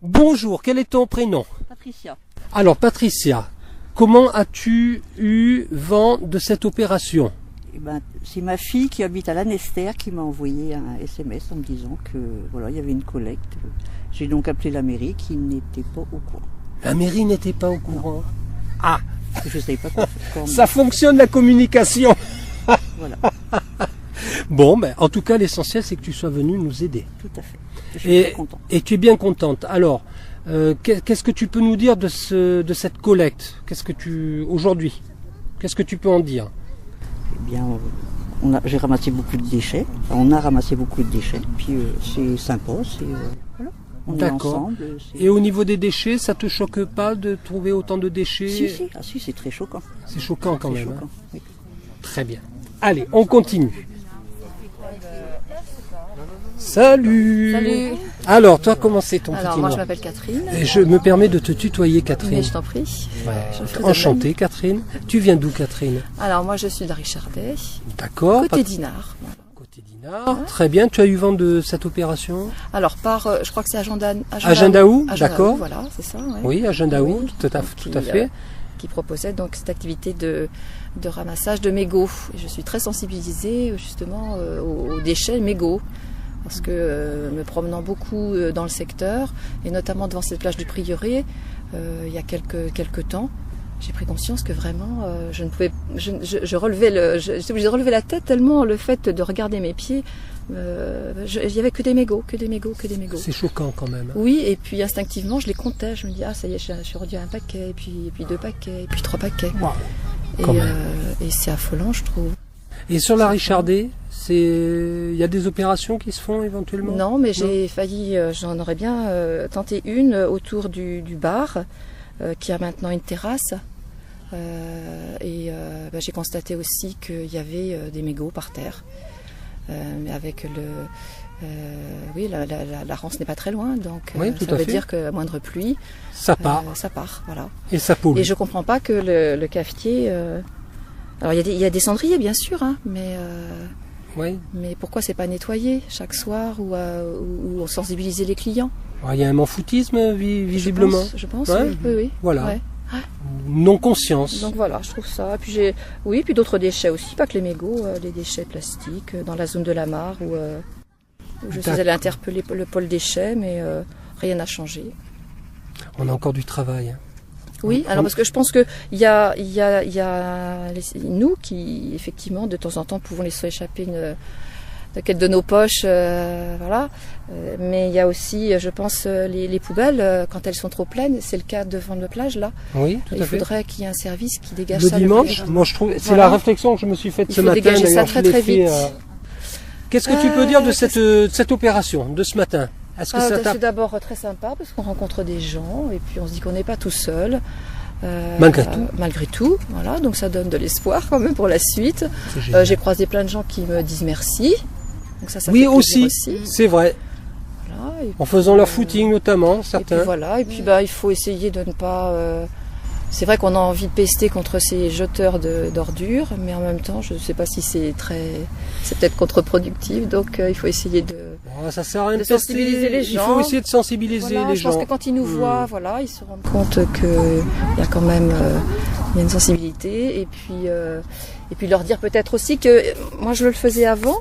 Bonjour, quel est ton prénom? Patricia. Alors Patricia, comment as-tu eu vent de cette opération? Eh ben, c'est ma fille qui habite à Lanester qui m'a envoyé un SMS en me disant que voilà, il y avait une collecte. J'ai donc appelé la mairie qui n'était pas au courant. La mairie n'était pas au courant. Ah, Je ne savais pas quoi faire. ça fonctionne la communication. Voilà, Bon, ben, en tout cas, l'essentiel, c'est que tu sois venu nous aider. tout à fait. Je suis très contente. Et tu es bien contente. Alors, qu'est-ce que tu peux nous dire de cette collecte? Aujourd'hui, qu'est-ce que tu peux en dire? Eh bien, j'ai ramassé beaucoup de déchets. Enfin, on a ramassé beaucoup de déchets. Puis c'est sympa. Voilà. On est D'accord. ensemble. Et au niveau des déchets, ça te choque pas de trouver autant de déchets? Si. Ah si, c'est très choquant. C'est choquant quand C'est même. choquant. Hein. Oui. Très bien. Allez, on continue. Salut. Salut. Alors, toi, comment c'est ton Alors petit moi nom? je m'appelle Catherine. Et je me permets de te tutoyer, Catherine. Mais je t'en prie. Ouais. Je fais de Enchantée, Catherine. Tu viens d'où, Catherine? Alors moi je suis de Richardet, D'accord. côté d'Inard. Voilà. Côté d'Inard. Très bien. Tu as eu vent de cette opération? Alors je crois que c'est Agendaou, d'accord. Voilà, c'est ça. Ouais. Oui, Agendaou, Oui. tout à fait. Qui proposait donc cette activité de ramassage de mégots. Et je suis très sensibilisée justement aux déchets mégots. Parce que me promenant beaucoup dans le secteur, et notamment devant cette plage du Prieuré, il y a quelques temps, j'ai pris conscience que vraiment, je ne pouvais, j'étais obligée de relever la tête tellement le fait de regarder mes pieds, il y avait que des mégots. C'est choquant quand même. Oui, et puis instinctivement, je les comptais. Je me dis, ah ça y est, je suis rendu à un paquet, et puis 2 paquets, et puis 3 paquets. Wow. Et c'est affolant, je trouve. Et sur la Richardet, il y a des opérations qui se font éventuellement? Non, mais j'ai failli, j'en aurais bien tenté une autour du bar, qui a maintenant une terrasse. J'ai constaté aussi qu'il y avait des mégots par terre. Avec la Rance n'est pas très loin, donc oui, ça veut dire qu'à moindre pluie, ça part, voilà. Et ça pollue. Et je comprends pas que le cafetier. Alors il y a des cendriers bien sûr, hein, mais pourquoi c'est pas nettoyé chaque soir ou on sensibiliser les clients? Il y a un manfoutisme visiblement. Je pense, ouais. oui. Voilà. Ouais. Non-conscience. Donc voilà, je trouve ça. Et puis puis d'autres déchets aussi, pas que les mégots, les déchets plastiques dans la zone de la mare où je suis allée interpeller le pôle déchets, mais rien n'a changé. On a encore du travail. Hein. Oui, alors parce que je pense que il y a nous qui effectivement de temps en temps pouvons laisser échapper une quête de nos poches, voilà. Mais il y a aussi, je pense, les poubelles quand elles sont trop pleines. C'est le cas devant la plage là. Oui, tout à fait. Il faudrait qu'il y ait un service qui dégage le ça dimanche. Moi, je trouve, c'est la réflexion que je me suis faite ce matin. Il faut dégager ça très vite. Qu'est-ce que tu peux dire de cette opération de ce matin? C'est d'abord très sympa parce qu'on rencontre des gens et puis on se dit qu'on n'est pas tout seul. Malgré tout, voilà, donc ça donne de l'espoir quand même pour la suite. J'ai croisé plein de gens qui me disent merci. Donc ça oui, fait aussi. C'est vrai. Voilà, en faisant leur footing notamment, certains. Et puis il faut essayer de ne pas. C'est vrai qu'on a envie de pester contre ces jeteurs d'ordures, mais en même temps, je ne sais pas si c'est peut-être contre-productif, donc il faut essayer de. Ça sert à rien de sensibiliser les gens. Il faut essayer de sensibiliser les gens. Je pense que quand ils nous voient, voilà, ils se rendent compte qu'il y a quand même il y a une sensibilité. Et puis leur dire peut-être aussi que moi je le faisais avant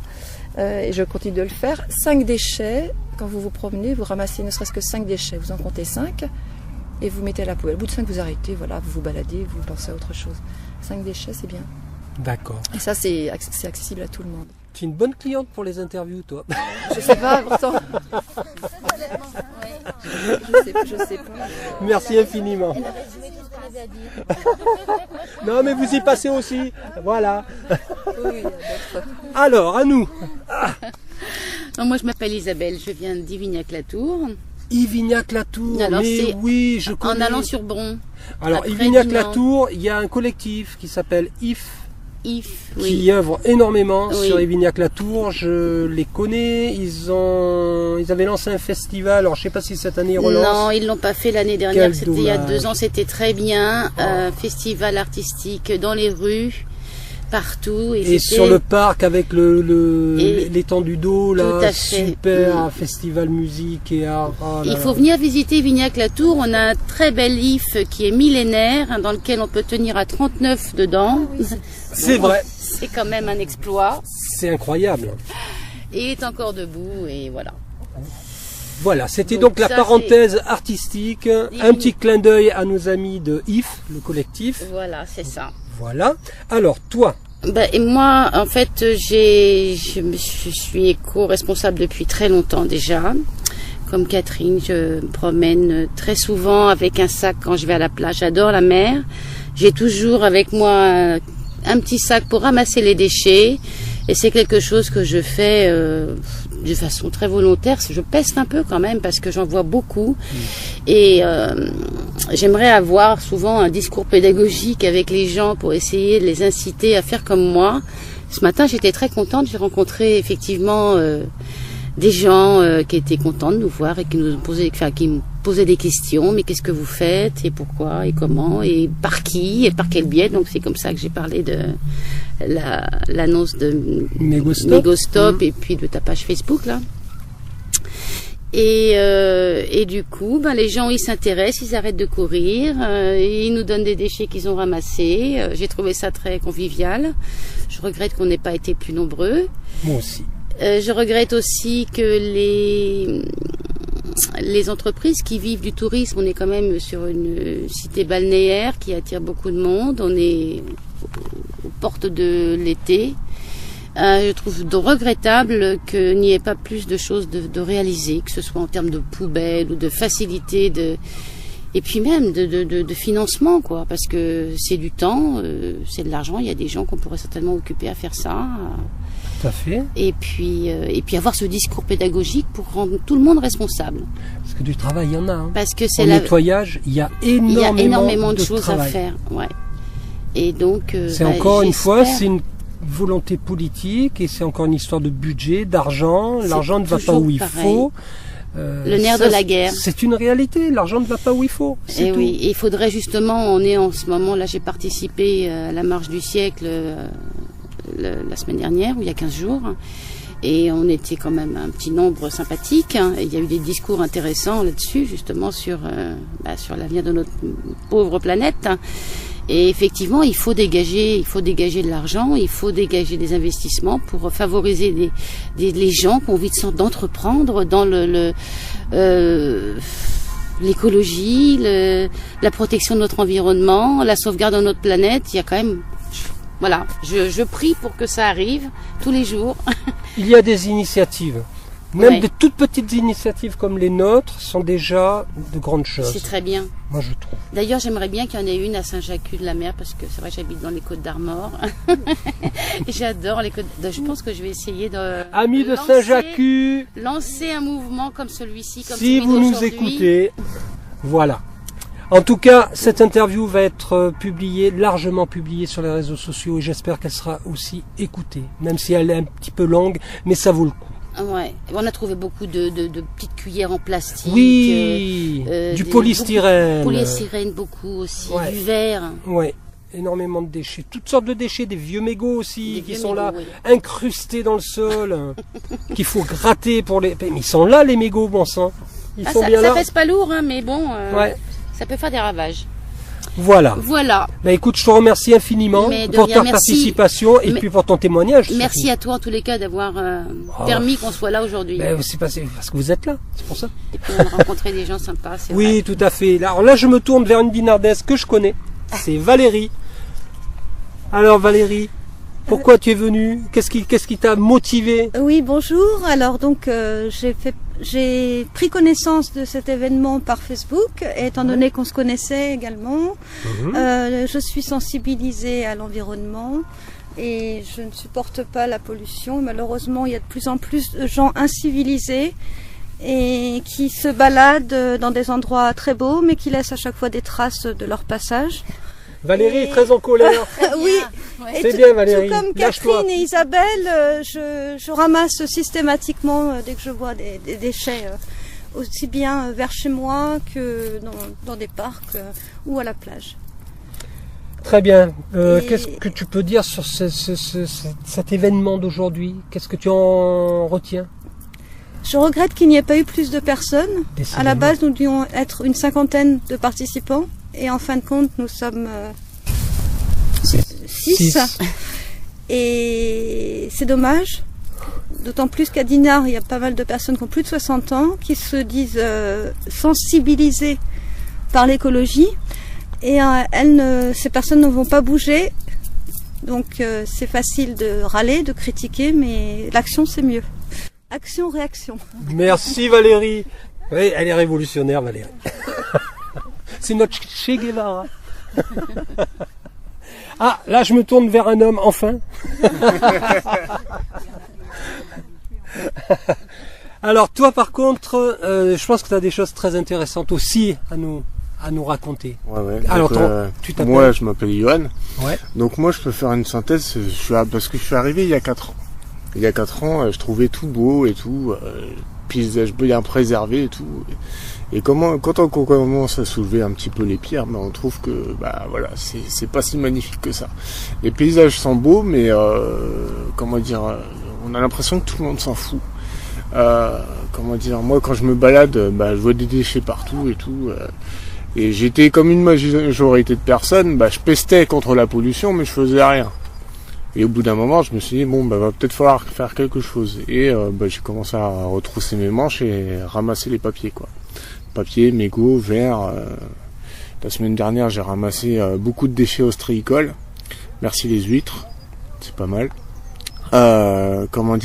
et je continue de le faire. 5 déchets, quand vous vous promenez, vous ramassez ne serait-ce que 5 déchets, vous en comptez 5 et vous mettez à la poubelle. Au bout de 5, vous arrêtez, voilà, vous vous baladez, vous pensez à autre chose. 5 déchets, c'est bien. D'accord. Et ça, c'est accessible à tout le monde. Tu es une bonne cliente pour les interviews, toi. Je sais pas, pourtant. Je sais pas. Merci infiniment. Non, mais vous y passez aussi. Voilà. Oui, alors, à nous. Non, moi, je m'appelle Isabelle, je viens d'Ivignac-la-Tour. Ivignac-la-Tour, mais oui, je connais. En allant sur Bron. Alors, Ivignac-la-Tour, il y a un collectif qui s'appelle qui œuvre énormément sur Ivignac-la-Tour. Je les connais. Ils avaient lancé un festival. Alors je sais pas si cette année ils relancent. Non, ils l'ont pas fait l'année dernière. C'était il y a 2 ans. C'était très bien. Festival artistique dans les rues. partout. Et sur le parc avec l'étendue d'eau, là, super festival musique et art. Oh il faut venir visiter Vignac-la-Tour. On a un très bel if qui est millénaire, dans lequel on peut tenir à 39 dedans. C'est vrai. C'est quand même un exploit. C'est incroyable. Et il est encore debout, et voilà. Voilà, c'était donc la parenthèse artistique, un petit clin d'œil à nos amis de IF, le collectif. Voilà, c'est ça. Voilà. Alors, toi? Et moi, en fait, je suis éco-responsable depuis très longtemps déjà. Comme Catherine, je me promène très souvent avec un sac quand je vais à la plage. J'adore la mer. J'ai toujours avec moi un petit sac pour ramasser les déchets. Et c'est quelque chose que je fais de façon très volontaire. Je peste un peu quand même parce que j'en vois beaucoup. Et j'aimerais avoir souvent un discours pédagogique avec les gens pour essayer de les inciter à faire comme moi. Ce matin, j'étais très contente. J'ai rencontré effectivement des gens qui étaient contents de nous voir et qui nous posaient, qui me posaient des questions. Mais qu'est-ce que vous faites et pourquoi et comment et par qui et par quel biais? Donc c'est comme ça que j'ai parlé de l'annonce de Mégostop et puis de ta page Facebook là. Et du coup, les gens ils s'intéressent, ils arrêtent de courir, ils nous donnent des déchets qu'ils ont ramassés. J'ai trouvé ça très convivial. Je regrette qu'on n'ait pas été plus nombreux. Moi aussi. Je regrette aussi que les entreprises qui vivent du tourisme, on est quand même sur une cité balnéaire qui attire beaucoup de monde, on est aux portes de l'été. Je trouve regrettable qu'il n'y ait pas plus de choses de réaliser, que ce soit en termes de poubelles ou de facilité, et puis même de financement, quoi, parce que c'est du temps, c'est de l'argent, il y a des gens qu'on pourrait certainement occuper à faire ça. Tout à fait. Et puis avoir ce discours pédagogique pour rendre tout le monde responsable. Parce que du travail, il y en a. Hein. Parce que c'est nettoyage, il y a énormément de choses à faire. Ouais. Et donc, c'est encore une fois, c'est une volonté politique et c'est encore une histoire de budget, d'argent. L'argent ne va pas où il faut. Le nerf de la guerre. C'est une réalité. L'argent ne va pas où il faut. Et oui, il faudrait justement. On est en ce moment là. J'ai participé à la marche du siècle la semaine dernière, ou il y a 15 jours. Et on était quand même un petit nombre sympathique. Et il y a eu des discours intéressants là-dessus, justement sur l'avenir de notre pauvre planète. Et effectivement, il faut dégager de l'argent, il faut dégager des investissements pour favoriser les gens qui ont envie d'entreprendre dans l'écologie, la protection de notre environnement, la sauvegarde de notre planète. Il y a quand même, voilà, je prie pour que ça arrive tous les jours. Il y a des initiatives. Même de toutes petites initiatives comme les nôtres sont déjà de grandes choses. C'est très bien. Moi, je trouve. D'ailleurs, j'aimerais bien qu'il y en ait une à Saint-Jacques-de-la-Mer, parce que c'est vrai que j'habite dans les Côtes d'Armor. J'adore les Côtes d'Armor. Je pense que je vais essayer de... Amis de Saint-Jacques, lancer un mouvement comme celui-ci, comme si vous nous écoutez, voilà. En tout cas, cette interview va être largement publiée sur les réseaux sociaux et j'espère qu'elle sera aussi écoutée, même si elle est un petit peu longue, mais ça vaut le coup. Ouais, on a trouvé beaucoup de petites cuillères en plastique. Oui, du polystyrène. Polystyrène beaucoup aussi, du verre. Ouais, énormément de déchets, toutes sortes de déchets, des vieux mégots aussi qui sont là, incrustés dans le sol, qu'il faut gratter pour les. Mais ils sont là les mégots, bon sang. Ils sont bien là. Ça pèse pas lourd, hein, mais bon, ça peut faire des ravages. Voilà. Bah écoute, je te remercie infiniment pour ta participation et puis pour ton témoignage. Merci à toi en tous les cas d'avoir permis qu'on soit là aujourd'hui. C'est parce que vous êtes là, c'est pour ça. Et puis on a rencontré des gens sympas, c'est vrai. Oui, tout à fait. Alors là, je me tourne vers une dinardaise que je connais. C'est Valérie. Alors Valérie, pourquoi tu es venue? Qu'est-ce qui t'a motivé? Oui, bonjour. Alors donc j'ai pris connaissance de cet événement par Facebook, étant donné qu'on se connaissait également. Je suis sensibilisée à l'environnement et je ne supporte pas la pollution. Malheureusement, il y a de plus en plus de gens incivilisés et qui se baladent dans des endroits très beaux, mais qui laissent à chaque fois des traces de leur passage. Valérie est très en colère. Oui, c'est bien Valérie. Tout comme Catherine et Isabelle, je ramasse systématiquement dès que je vois des déchets, aussi bien vers chez moi que dans des parcs ou à la plage. Très bien. Qu'est-ce que tu peux dire sur cet événement d'aujourd'hui? Qu'est-ce que tu en retiens? Je regrette qu'il n'y ait pas eu plus de personnes. Décidément. À la base, nous devions être une 50aine de participants. Et en fin de compte, nous sommes 6. Et c'est dommage. D'autant plus qu'à Dinard, il y a pas mal de personnes qui ont plus de 60 ans, qui se disent sensibilisées par l'écologie. Et ces personnes ne vont pas bouger. Donc c'est facile de râler, de critiquer, mais l'action c'est mieux. Action, réaction. Merci Valérie. Oui, elle est révolutionnaire Valérie. C'est notre Che Guevara. Ah, là je me tourne vers un homme, enfin. Alors toi par contre, je pense que tu as des choses très intéressantes aussi à nous raconter. Ouais. Alors tu t'appelles? Moi je m'appelle Johan. Ouais. Donc moi je peux faire une synthèse, parce que je suis arrivé il y a 4 ans. Il y a 4 ans, je trouvais tout beau et tout, paysage bien préservé et tout. Et quand on commence à soulever un petit peu les pierres, on trouve que voilà, c'est pas si magnifique que ça. Les paysages sont beaux, mais on a l'impression que tout le monde s'en fout. Moi quand je me balade, je vois des déchets partout et tout. Et j'étais comme une majorité de personnes, je pestais contre la pollution, mais je faisais rien. Et au bout d'un moment, je me suis dit, va peut-être falloir faire quelque chose. Et j'ai commencé à retrousser mes manches et ramasser les papiers, quoi. Papier, mégots, verre. La semaine dernière, j'ai ramassé beaucoup de déchets ostréicoles. Merci les huîtres, c'est pas mal. Comme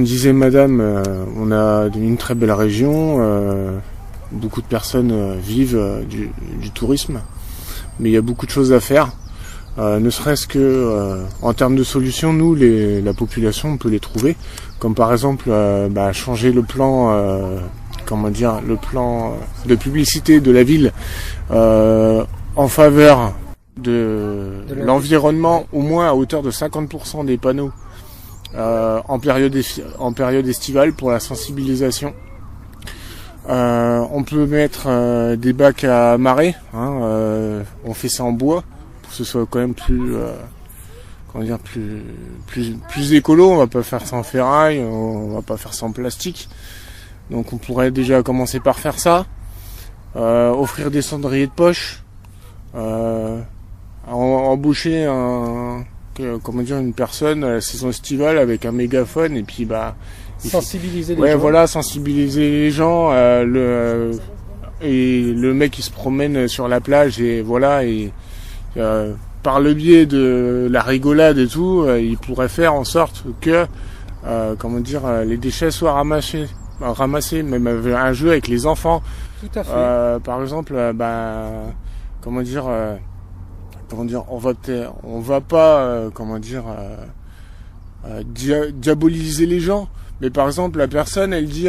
disait madame, on a une très belle région. Beaucoup de personnes vivent du tourisme. Mais il y a beaucoup de choses à faire. Ne serait-ce que en termes de solutions, nous, la population, on peut les trouver, comme par exemple changer le plan, le plan de publicité de la ville en faveur de l'environnement, au moins à hauteur de 50% des panneaux en période estivale pour la sensibilisation. On peut mettre des bacs à marée, on fait ça en bois. Que ce soit quand même plus écolo. On va pas faire ça en ferraille, on va pas faire ça en plastique. Donc on pourrait déjà commencer par faire ça. Offrir des cendriers de poche, embaucher une personne à la saison estivale avec un mégaphone et puis sensibiliser les gens. Voilà, sensibiliser les gens. Et le mec qui se promène sur la plage et voilà et par le biais de la rigolade et tout, il pourrait faire en sorte que les déchets soient ramassés, même avec un jeu avec les enfants. Tout à fait. Par exemple, on va pas diaboliser les gens, mais par exemple la personne elle dit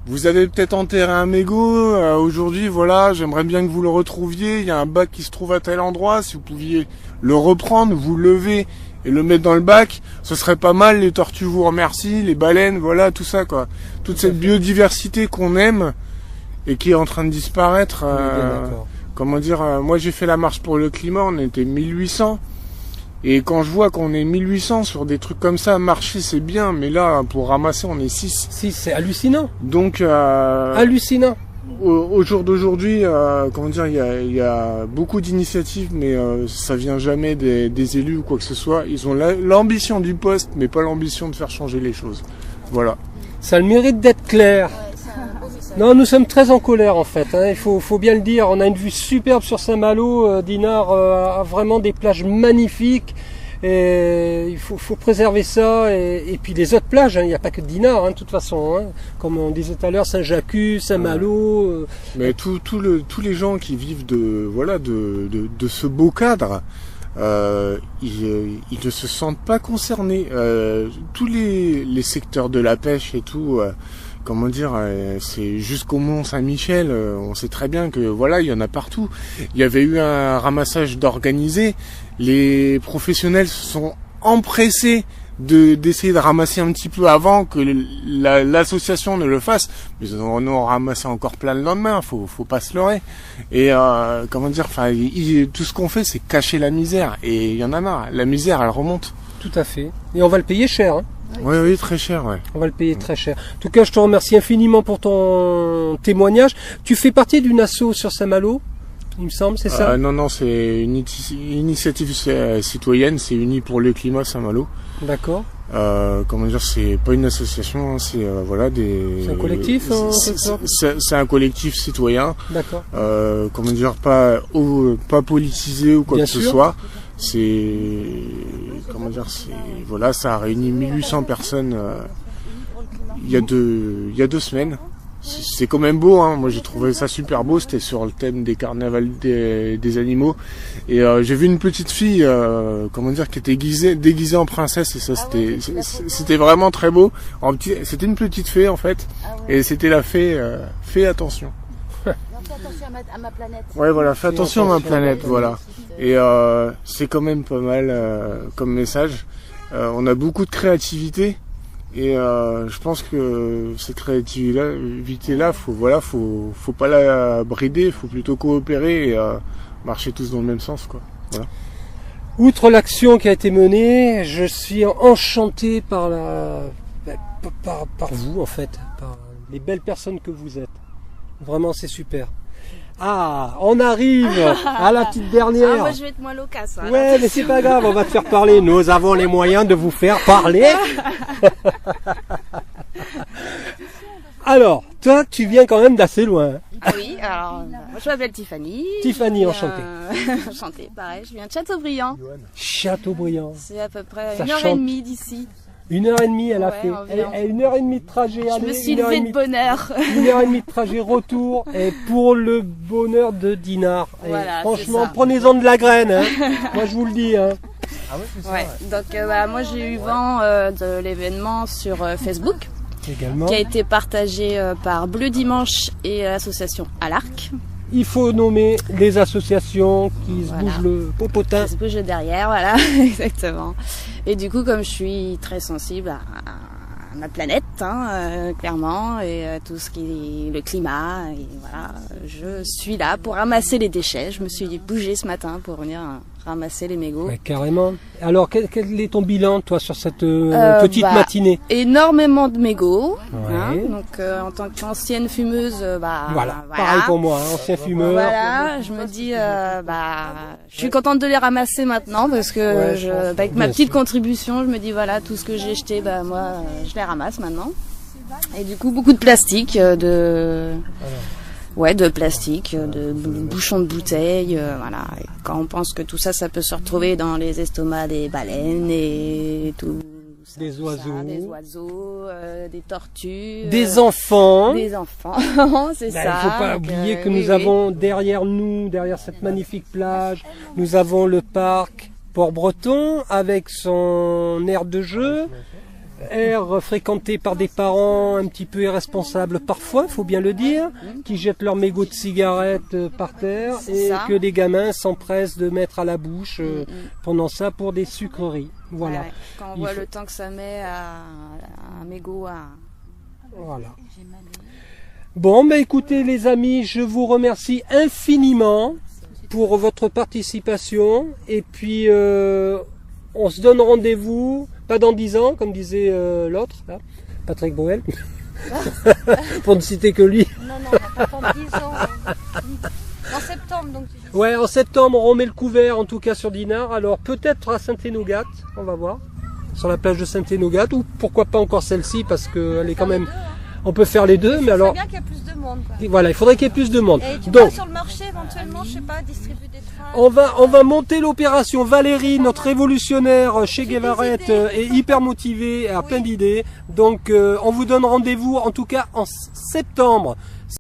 vous avez peut-être enterré un mégot, aujourd'hui, voilà, j'aimerais bien que vous le retrouviez, il y a un bac qui se trouve à tel endroit, si vous pouviez le reprendre, vous le lever et le mettre dans le bac, ce serait pas mal, les tortues vous remercient, les baleines, voilà, tout ça, quoi. Toute cette biodiversité qu'on aime et qui est en train de disparaître. Moi j'ai fait la marche pour le climat, on était 1800. Et quand je vois qu'on est 1800 sur des trucs comme ça, marcher c'est bien, mais là, pour ramasser, on est 6. 6, c'est hallucinant. Donc, hallucinant. Au jour d'aujourd'hui, il y a beaucoup d'initiatives, mais ça vient jamais des élus ou quoi que ce soit. Ils ont l'ambition du poste, mais pas l'ambition de faire changer les choses. Voilà. Ça a le mérite d'être clair. Non, nous sommes très en colère en fait, il faut bien le dire. On a une vue superbe sur Saint-Malo, Dinard a vraiment des plages magnifiques et il faut préserver ça. Et puis les autres plages, il n'y a pas que Dinard de toute façon, comme on disait tout à l'heure, Saint-Jacques, Saint-Malo. Mais tous les gens qui vivent de ce beau cadre, ils ne se sentent pas concernés. Tous les secteurs de la pêche et tout. C'est jusqu'au Mont-Saint-Michel, on sait très bien que voilà, il y en a partout. Il y avait eu un ramassage d'organisé, les professionnels se sont empressés d'essayer de ramasser un petit peu avant que l'association ne le fasse. Mais on en ramassé encore plein le lendemain, faut pas se leurrer. Et comment dire, enfin, tout ce qu'on fait, c'est cacher la misère. Et il y en a marre. La misère, elle remonte. Tout à fait. Et on va le payer cher. Hein. Oui, très cher, ouais. On va le payer très cher. En tout cas, je te remercie infiniment pour ton témoignage. Tu fais partie d'une asso sur Saint-Malo, il me semble, c'est ça? Non, c'est une initiative citoyenne, c'est Unis pour le climat Saint-Malo. D'accord. Comment dire, c'est pas une association, c'est voilà C'est un collectif, c'est un collectif citoyen. D'accord. Comment dire, pas politisé ou quoi Bien que ce sûr. soit. C'est comment dire, voilà, ça a réuni 1800 personnes il y a 2 semaines. C'est quand même beau, hein. Moi j'ai trouvé ça super beau, c'était sur le thème des carnavals des animaux. Et j'ai vu une petite fille, comment dire, qui était déguisée en princesse, et ça c'était vraiment très beau. C'était une petite fée en fait, et c'était la fée, fais attention. Fais attention à ma planète. Ouais, voilà, fais attention à ma planète, voilà. Et c'est quand même pas mal comme message. On a beaucoup de créativité. Et je pense que cette créativité-là, faut pas la brider, faut plutôt coopérer et marcher tous dans le même sens, quoi. Voilà. Outre l'action qui a été menée, je suis enchanté par par vous en fait, par les belles personnes que vous êtes. Vraiment, c'est super. Ah, on arrive à la petite dernière. Ah, moi je vais être moins loquace. Hein, ouais, mais c'est pas grave, on va te faire parler. Nous avons les moyens de vous faire parler. Alors, toi, tu viens quand même d'assez loin. Ah oui, alors, moi je m'appelle Tiffany. Tiffany, enchantée. Enchantée, pareil, je viens de Châteaubriand. Châteaubriand. C'est à peu près Ça 1h30 d'ici. 1h30 elle a fait. Environ. 1h30 de trajet aller. Je me suis levée de bonne heure. 1h30 de trajet retour. Et pour le bonheur de Dinard. Et Voilà, franchement, prenez-en de la graine. Hein. Moi, je vous le dis. Hein. Ah ouais, c'est ça. Ouais. Donc moi j'ai eu vent de l'événement sur Facebook. Également. Qui a été partagé par Bleu Dimanche et l'association à l'Arc. Il faut nommer les associations qui se bougent le popotin. Qui se bougent derrière, voilà, exactement. Et du coup, comme je suis très sensible à ma planète, hein, clairement, et à tout ce qui est le climat, et voilà, je suis là pour ramasser les déchets. Je me suis bougée ce matin pour venir ramasser les mégots. Ouais, carrément. Alors, quel est ton bilan, toi, sur cette petite matinée? Énormément de mégots. Ouais. Hein, donc, en tant qu'ancienne fumeuse, voilà, pareil pour moi, hein, ancien fumeur. Voilà, je me dis, je suis contente de les ramasser maintenant parce que avec ma petite contribution, je me dis voilà, tout ce que j'ai jeté, moi, je les ramasse maintenant. Et du coup, beaucoup de plastique, de plastique, de bouchons de bouteilles, voilà. Et quand on pense que tout ça, ça peut se retrouver dans les estomacs des baleines et tout. Des oiseaux, des tortues, des enfants, c'est ça. Il ne faut pas oublier que nous avons derrière cette magnifique plage, nous avons le parc Port-Breton avec son aire de jeu, aire fréquentée par des parents un petit peu irresponsables parfois, il faut bien le dire, qui jettent leurs mégots de cigarettes par terre et que les gamins s'empressent de mettre à la bouche pendant ça pour des sucreries. Voilà. Ouais. Quand on voit le temps que ça met à un mégot à... Voilà. Bon, écoutez les amis, je vous remercie infiniment pour votre participation et puis on se donne rendez-vous, pas dans 10 ans, comme disait l'autre, là, Patrick Bruel, pour ne citer que lui. Non, pas dans 10 ans. En septembre, donc. Ouais, en septembre, on remet le couvert, en tout cas sur Dinard. Alors peut-être à Saint-Énogat, on va voir, sur la plage de Saint-Énogat, ou pourquoi pas encore celle-ci, parce qu'elle est quand même... On peut faire les deux, mais alors... Il faudrait bien qu'il y ait plus de monde. Quoi. Voilà, il faudrait qu'il y ait plus de monde. Et tu donc, vas sur le marché éventuellement, je sais pas, distribuer des trains. On va monter l'opération. Valérie, notre révolutionnaire chez Guévarette, est hyper motivée, a plein d'idées. Donc on vous donne rendez-vous en tout cas en septembre.